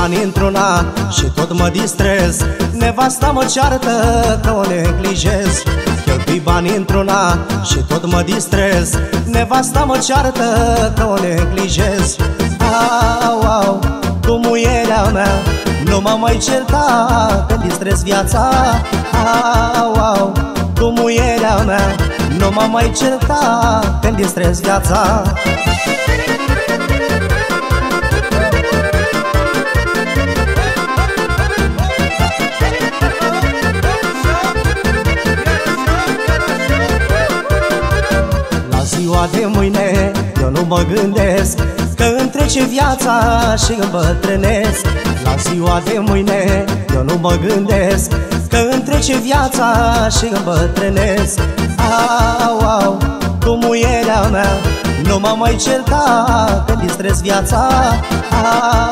bani într-una și tot mă distrez. Nevasta mă ceartă că o neglijez. Cheltui bani într-una și tot mă distrez. Nevasta mă ceartă că o neglijez. Au, au, cu muierea mea nu mă mai certa că distrez viața. Au, au, cu muierea mea nu mă mai certa că distrez viața. Ziua de mâine eu nu mă gândesc că îmi trece viața și îmbătrânesc. La ziua de mâine eu nu mă gândesc că îmi trece viața și îmbătrânesc. Au, au, cu muierea mea nu mă mai certa că distrez viața.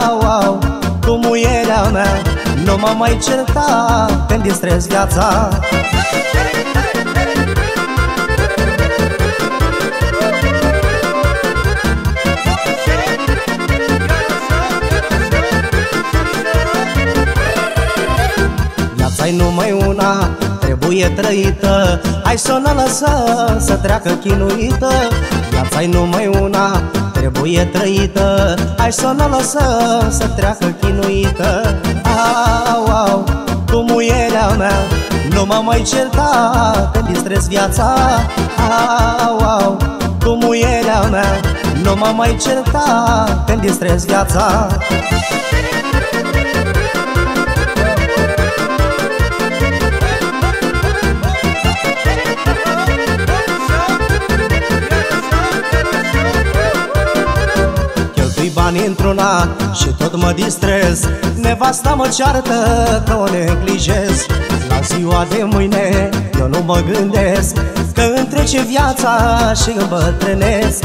Au, au, cu muierea mea nu mă mai certa că distrez viața. Viața-i numai una, trebuie trăită. Hai să o lăsăm să treacă chinuită. Viața-i numai una, trebuie trăită. Hai să o lăsăm să treacă chinuită. Au, au, cu muierea mea nu mă mai certa că distrez viața. Au, au, cu muierea mea nu mă mai certa că distrez viața. Bani într-una și tot mă distrez. Nevasta mă ceartă că o neglijez. La ziua de mâine eu nu mă gândesc că îmi trece viața și îmbătrânesc.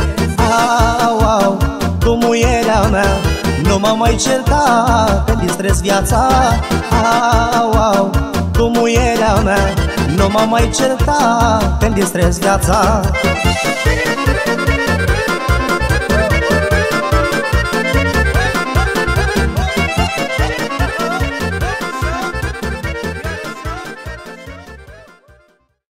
Au, au, cu muierea mea nu mă mai certa că distrez viața. Au, au, cu muierea mea nu mă mai certa că distrez viața.